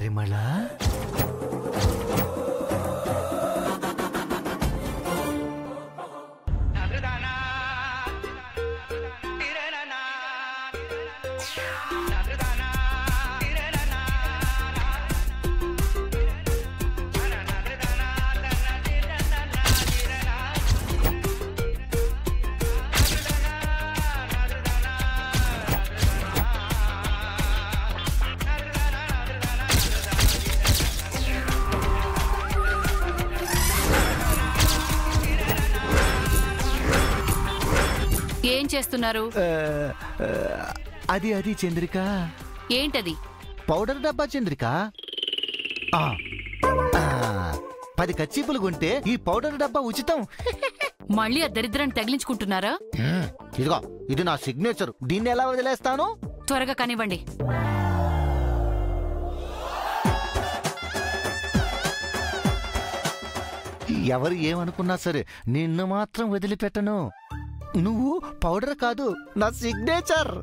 పరిమళ ఏం చేస్తున్నారు? అది అది చంద్రిక. ఏంటది? పౌడర్ డబ్బా చంద్రిక. 10 కచ్చీపులు కొంటే ఈ పౌడర్ డబ్బా ఉచితం. మళ్ళీ ఆ దరిద్రాన్ని తగిలించుకుంటున్నారా? ఇదిగో ఇది నా సిగ్నేచర్. దీన్ని ఎలా వదిలేస్తాను? త్వరగా కానివ్వండి. ఎవరు ఏమనుకున్నా సరే నిన్ను మాత్రం వదిలిపెట్టను. నువ్వు పౌడర్ కాదు, నా సిగ్నేచర్.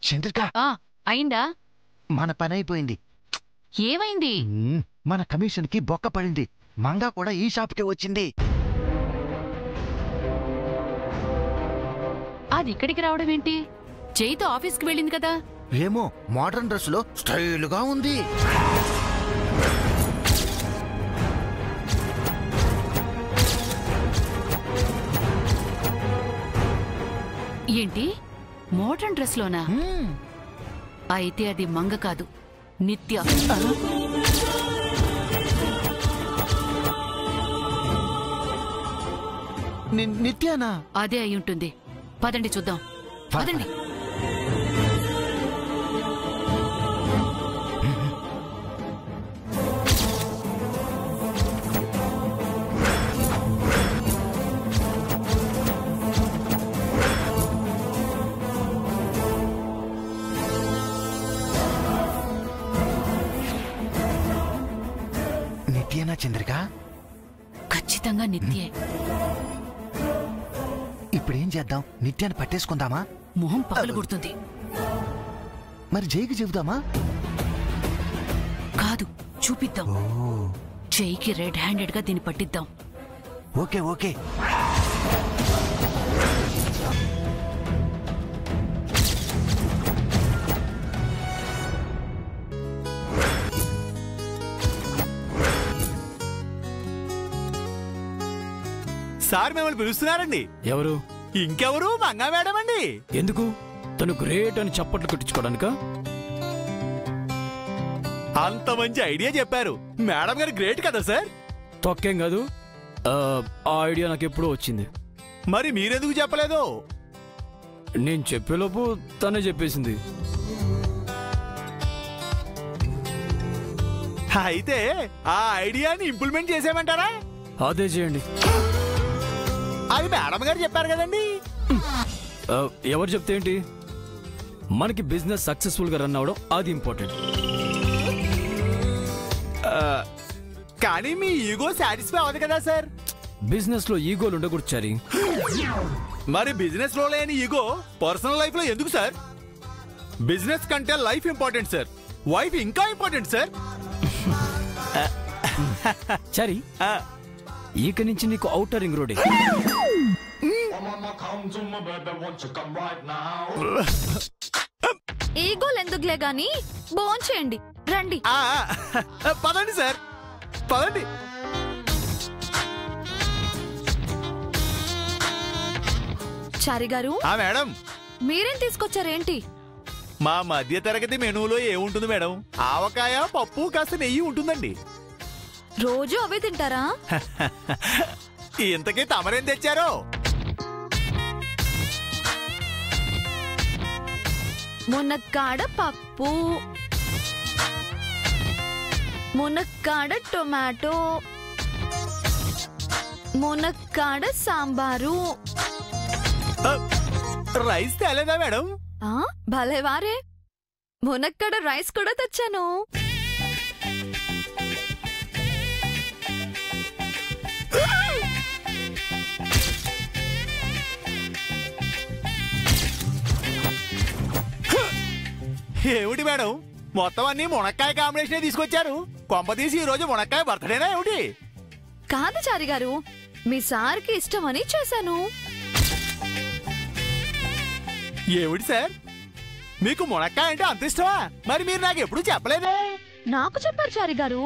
చంద్రిక, అయిందా? మన పని అయిపోయింది. ఏమైంది? మన కమిషన్ కి బొక్క పడింది. మంగా కూడా ఈ షాప్కి వచ్చింది. అది ఇక్కడికి రావడం ఏంటి? జైతో ఆఫీస్కి వెళ్ళింది కదా. ఏమో, మోడర్న్ డ్రెస్ లో స్టైల్గా ఉంది. ఏంటి, మోడర్న్ డ్రెస్ లోనా? అయితే అది మంగ కాదు, నిత్య. నిత్యానా? అదే అయి ఉంటుంది. పదండి చూద్దాం. పదండి. నిత్యేనా చంద్రిక? ఖచ్చితంగా నిత్యే. ఇప్పుడేం చేద్దాం? నిత్యాన్ని పట్టేసుకుందామా? మొహం పగలు కొడుతుంది. మరి జైకి చెబుదామా? కాదు, చూపిద్దాం. జైకి రెడ్ హ్యాండెడ్ గా దీన్ని పట్టిద్దాం. Okay okay. సార్ మిమ్మల్ని పిలుస్తున్నారండి. ఎవరు? ఇంకెవరు, మంగా మేడం అండి. ఎందుకు? తను గ్రేట్ అని చప్పట్లు కొట్టించుకోవడానికా? అంత మంచి ఐడియా చెప్పారు. మేడం గారు గ్రేట్ కదా సార్? తొక్కేం కాదు. ఆ ఐడియా నాకు ఎప్పుడూ వచ్చింది. మరి మీరెందుకు చెప్పలేదు? నేను చెప్పేలోపు తనే చెప్పేసింది. అయితే ఆ ఐడియాని ఇంప్లిమెంట్ చేసేయమంటారా? అదే చేయండి. అది మేడం గారు చెప్పారు కదండి. ఎవరు చెప్తే ఏంటి? మనకి బిజినెస్ సక్సెస్ఫుల్ గా రన్ అవడం అది ఇంపార్టెంట్. కానీ మీ ఈగో సాటిస్ఫై అవ్వదు కదా సార్? బిజినెస్ లో ఈగోలు ఉండకూడదు చారి. మరి బిజినెస్ లో లేని ఈగో పర్సనల్ లైఫ్ లో ఎందుకు సార్? బిజినెస్ కంటే లైఫ్ ఇంపార్టెంట్ సార్. వైఫ్ ఇంకా ఇంపార్టెంట్ సార్. చారి ఇక నుంచి నీకు ఔటర్ రింగ్ రోడ్. ఈగోలు ఎందుకులే గాని భోంచేయండి రండి. పదండి సార్, పదండి. చారి గారు మేడం, మీరేం తీసుకొచ్చారేంటి? మా మధ్య తరగతి మెనూలో ఏముంటుంది మేడం? ఆవకాయ, పప్పు, కాస్త నెయ్యి ఉంటుందండి. రోజు అవే తింటారా? ఇంతకీ తమరేం తెచ్చారో? మునక్కాడ పప్పు, మునక్కాడ టొమాటో, మునక్కాడ సాంబారు. రైస్ తేలేదా మేడం? భలేవారే, మునక్కాడ రైస్ కూడా తెచ్చాను. ఏమిటి మేడం, మొత్తం అన్ని మునక్కాయ కాంబినేషన్ తీసుకొచ్చారు? కొంపతీసి ఈ రోజు మునక్కాయ బర్త్డేనా ఏమిటి? కాదు చారి గారు, మీ సార్కి ఇష్టమని చేశాను. ఏమిటి సార్, మీకు మునక్కాయ అంటే అంత ఇష్టమా? మరి మీరు నాకు ఎప్పుడు చెప్పలేదే? నాకు చెప్పారు చారి గారు.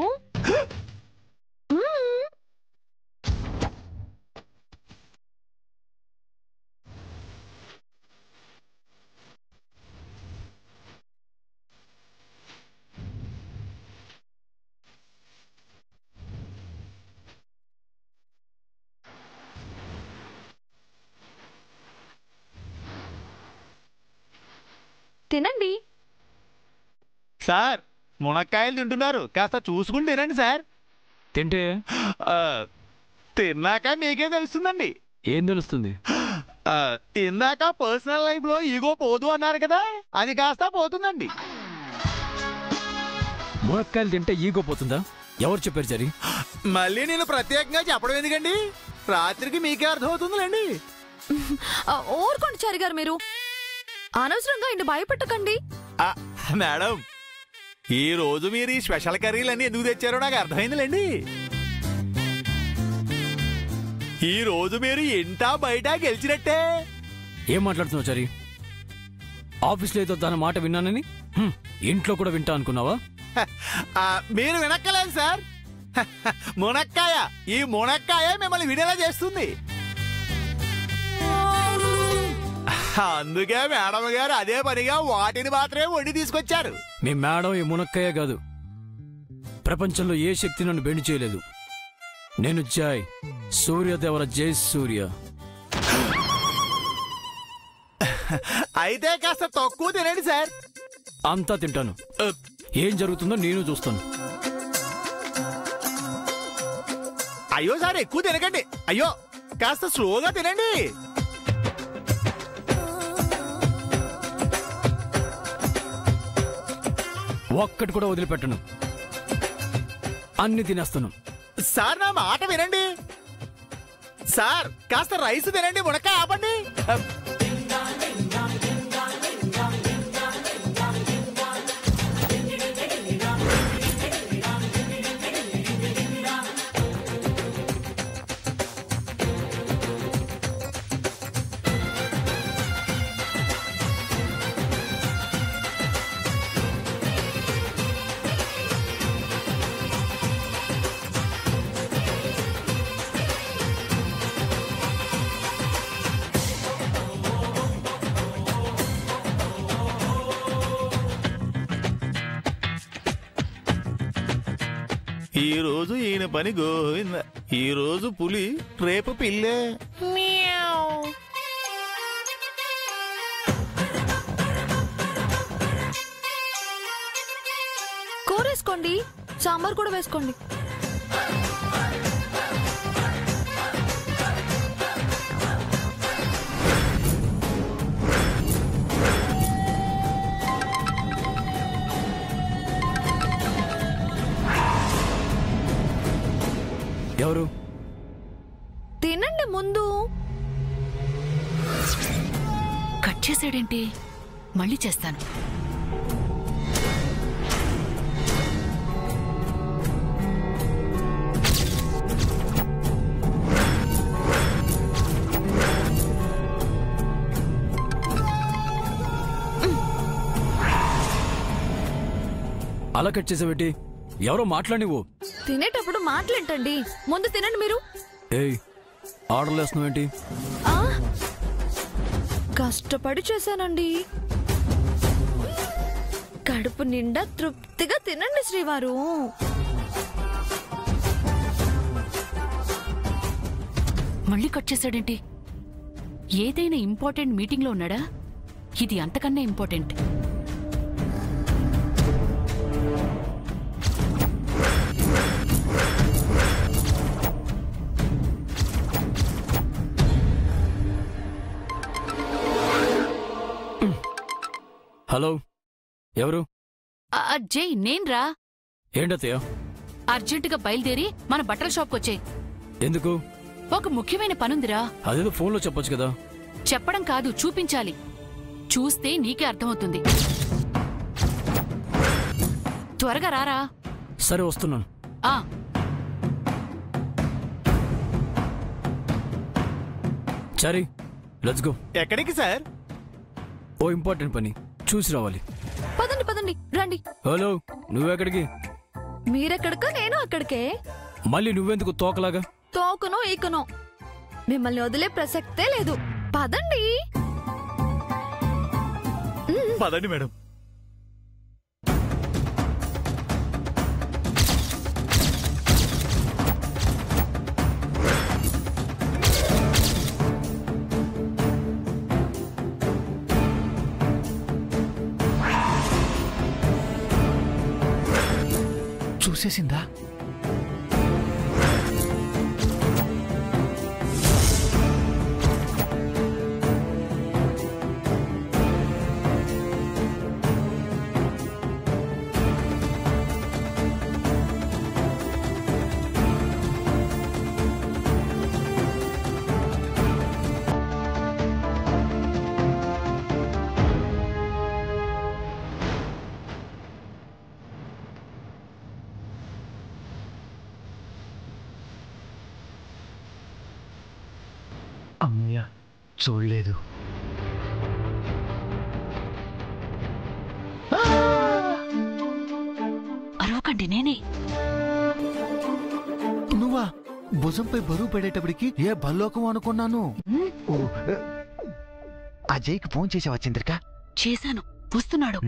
తినండి సార్. మునక్కాయలు తింటున్నారు, కాస్త చూసుకుని తినండి సార్. తింటే తిన్నాక మీకే తెలుస్తుందండి. ఏం తెలుస్తుంది? తిన్నాక పర్సనల్ లైఫ్ లో ఈగో పోదు అన్నారు కదా, అది కాస్త పోతుందండి. మునక్కాయలు తింటే ఈగో పోతుందా? ఎవరు చెప్పారు చారి? మళ్ళీ నేను ప్రత్యేకంగా చెప్పడం ఎందుకండి, రాత్రికి మీకే అర్థమవుతుందిలేండి. ఊరుకోండి చారి గారు, మీరు అనవసరంగా ఇంటి భయపెట్టకండి. మేడం, ఈ రోజు మీరు ఈ స్పెషల్ కర్రీలన్నీ ఎందుకు తెచ్చారో నాకు అర్థమైందిలేండి. ఈ రోజు మీరు ఇంటా బయట గెలిచినట్టే. ఏం మాట్లాడుతున్నావు చారి? ఆఫీస్లో ఏదో తన మాట విన్నానని ఇంట్లో కూడా వింటా అనుకున్నావా? మీరు వినక్కలేదు సార్. మునక్కాయ, ఈ మునక్కాయ మిమ్మల్ని వినేలా చేస్తుంది. అందుకే మేడం గారు అదే పనిగా వాటిని మాత్రమే వండి తీసుకొచ్చారు. మీ మేడం ఈ మునక్కాయ కాదు, ప్రపంచంలో ఏ శక్తి నన్ను బెండి చేయలేదు. నేను జై సూర్యదేవర, జై సూర్య. అయితే కాస్త తక్కువ తినండి సార్. అంతా తింటాను. ఏం జరుగుతుందో నేను చూస్తాను. అయ్యో సార్, ఎక్కువ తినకండి. అయ్యో, కాస్త స్లోగా తినండి. ఒక్కటి కూడా వదిలిపెట్టను, అన్ని తినేస్తాను. సార్, నా మాట వినండి. సార్, కాస్త రైస్ తినండి, మునక్కాయ ఆపండి. ఈ రోజు ఈయన పని గోవింద. ఈ రోజు పులి, రేపు పిల్లే. కూర వేసుకోండి, సాంబార్ కూడా వేసుకోండి. ఎవరు? తినండి ముందు. కట్ చేసాడేంటి? మళ్ళీ చేస్తాను. అలా కట్ చేసావేటి? ఎవరో మాట్లాడివు. తినేటప్పుడు మాట్లాడండి, ముందు తినండి మీరు. ఏయ్, ఆర్డర్లు వేస్తున్నావేంటి? కష్టపడి చేశానండి. కడుపు నిండా తృప్తిగా తినండి శ్రీవారు. మళ్ళీ కట్ చేశాడేంటి? ఏదైనా ఇంపార్టెంట్ మీటింగ్లో ఉన్నాడా? ఇది అంతకన్నా ఇంపార్టెంట్. హలో, ఎవరు? జై, నేన్రా. ఏంటత్తయ్య? అర్జెంటుగా బయలుదేరి మన బట్టల షాప్కొచ్చాయి. ఎందుకు? ఒక ముఖ్యమైన పనుందిరా. అదేదో ఫోన్లో చెప్పొచ్చు కదా. చెప్పడం కాదు, చూపించాలి. చూస్తే నీకే అర్థమవుతుంది. త్వరగా రారా. సరే, వస్తున్నాను. చారీ, లెట్స్ గో. ఎక్కడికి సార్? ఓ ఇంపార్టెంట్ పని, చూసి రావాలి. పదండి పదండి, రండి. హలో, నువ్వెక్కడికి? మీరెక్కడికో నేను అక్కడికే. మళ్ళీ నువ్వెందుకు తోకలాగా? తోకనో ఈకనో మిమ్మల్ని వదిలే ప్రసక్తే లేదు. పదండి. పదండి మేడం. చూసేసిందా? అమ్మయ్య, చూడలేదు. అరవకండి, నేనే. నువ్వా? భుజంపై బరువు పడేటప్పటికి ఏ బల్లోకం అనుకున్నాను. అజయ్కి ఫోన్ చేసావా చంద్రిక? చేశాను, వస్తున్నాడు.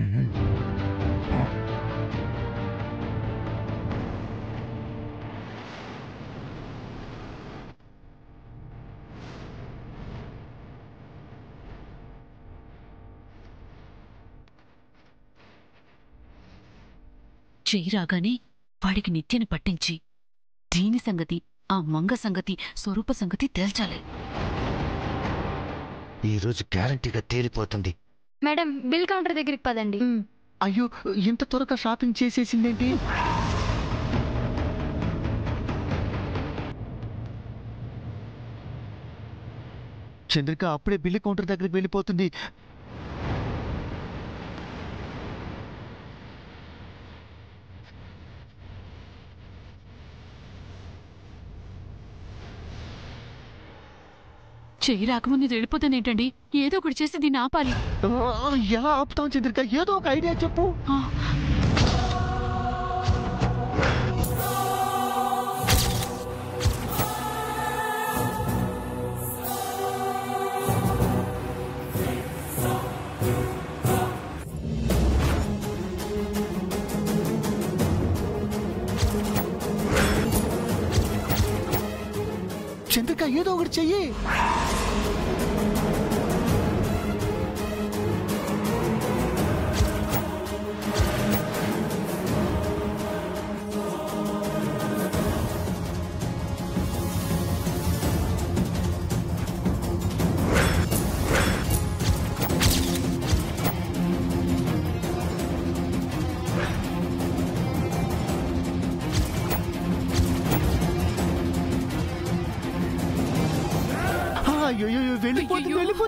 చెయ్యి రాగానే వాడికి నిత్యని పట్టించి దీని సంగతి, ఆ మంగ సంగతి, స్వరూప సంగతి తేల్చాలి. ఈరోజు గ్యారంటీగా తేలిపోతుంది. మేడం, బిల్ కౌంటర్ దగ్గరికి పదండి. అయ్యో, ఇంత త్వరగా షాపింగ్ చేసేసిందేంటి? చంద్రిక అప్పుడే బిల్ కౌంటర్ దగ్గరికి వెళ్ళిపోతుంది. చెయ్యి రాకముందు ఇది వెళ్ళిపోతానేంటండి? ఏదో ఒకటి చేసి దీన్ని ఆపాలి. ఎలా ఆపుతాం చంద్రిక? ఏదో ఒక ఐడియా చెప్పు. చంద్రిక, ఏదో ఒకటి చెయ్యి.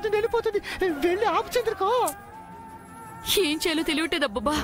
వెళ్ళిపోతుంది. వెళ్ళి ఆపు చంద్రిక. ఏం చేయాలో తెలియటేదబ్బా.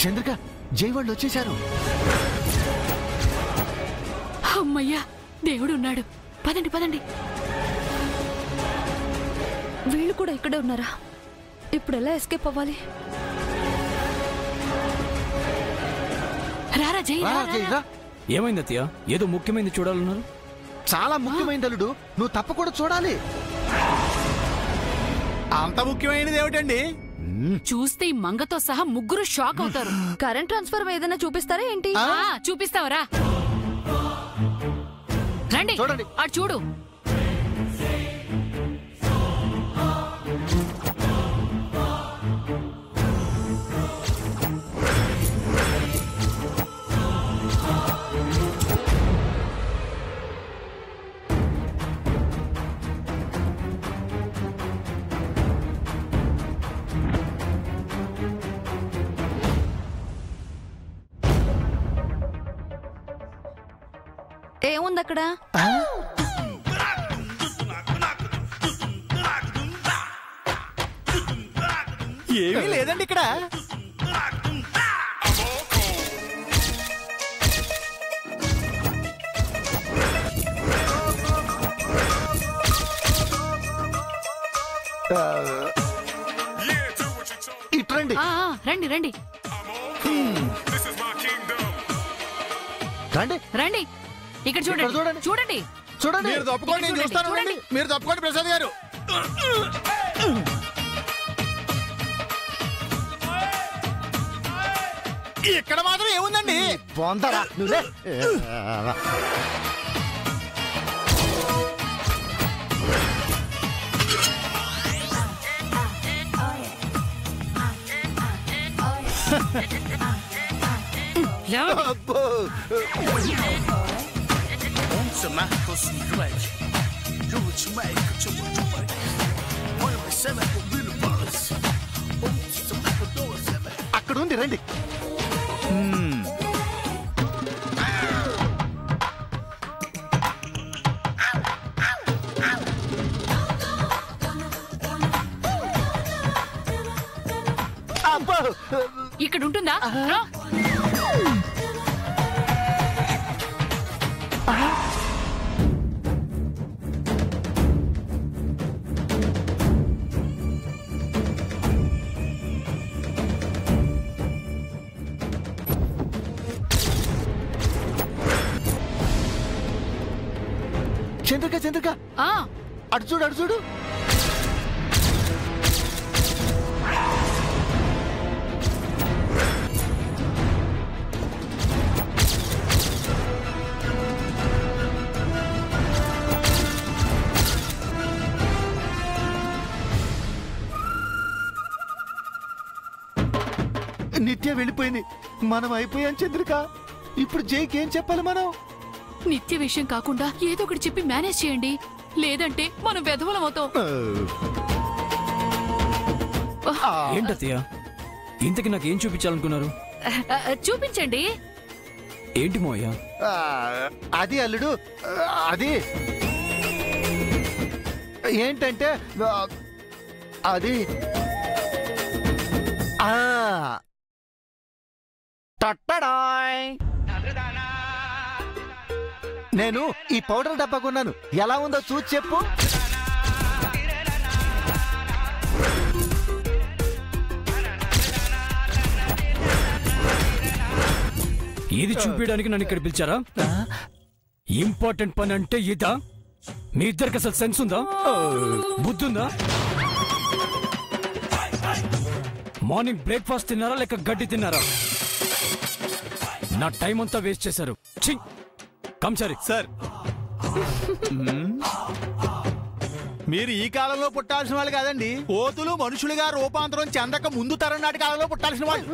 చంద్రిక, జై వాళ్ళు వచ్చేశారు. అమ్మయ్యా, దేవుడు ఉన్నాడు. పదండి పదండి. వీళ్ళు కూడా ఇక్కడే ఉన్నారా? ఇప్పుడు ఎలా ఎస్కేప్ అవ్వాలి? రారా జై, రా, జై, రా. ఏమైంది అత్తయ్య? ఏదో ముఖ్యమైనది చూడాలన్నారు. చాలా ముఖ్యమైనది అల్లుడు, నువ్వు తప్పకుండా చూడాలి. అంత ముఖ్యమైనది ఏమిటండి? చూస్తే ఈ మంగతో సహా ముగ్గురు షాక్ అవుతారు. కరెంట్ ట్రాన్స్ఫర్ ఏదైనా చూపిస్తారా ఏంటి? చూపిస్తావరా? రండి చూడండి. అటు చూడు. ఏముంది అక్కడ? ఏమీ లేదండి ఇక్కడ. ఇట్రండి. రండి రండి రండి రండి. ఇక్కడ చూడండి చూడండి. చూడండి. చూడండి. మీరు తప్పుకోండి, నేను చూస్తాను. చూడండి. మీరు తప్పుకోండి ప్రసాద్ గారు. ఇక్కడ మాత్రం ఏముందండి? పొందరా నువ్వే. అబ్బో. అక్కడ ఉంది, రండి. అబ్బో. ఇక్కడ ఉంటుందా? రా. చంద్రిక, చంద్రిక, అటు చూడు, అటు చూడు. నిత్య వెళ్ళిపోయింది, మనం అయిపోయాం చంద్రిక. ఇప్పుడు జైకి ఏం చెప్పాలి మనం? నిత్య విషయం కాకుండా ఏదో ఒకటి చెప్పి మేనేజ్ చేయండి, లేదంటే మనం వెధవలం అవుతాం. ఏంటత్తయ్య, ఇంతకి నాకేం చూపించాలనుకున్నారు? చూపించండి. ఏంటి మోయ్య? అది అల్లుడు, అది ఏంటంటే అది నేను ఈ పౌడర్ డబ్బా కొన్నాను, ఎలా ఉందో చూసి చెప్పు. ఇది చూపించడానికి నన్ను ఇక్కడ పిలిచారా? ఇంపార్టెంట్ పని అంటే ఇదా? మీ ఇద్దరికి అసలు సెన్స్ ఉందా? బుద్ధుందా? మార్నింగ్ బ్రేక్ఫాస్ట్ తిన్నారా లేక గడ్డి తిన్నారా? నా టైం అంతా వేస్ట్ చేశారు. కమ్ సారీ సార్, మీరు ఈ కాలంలో పుట్టాల్సిన వాళ్ళు కాదండి, కోతులు మనుషులుగా రూపాంతరం చెందక ముందు తరం నాటి కాలంలో పుట్టాల్సిన వాళ్ళు.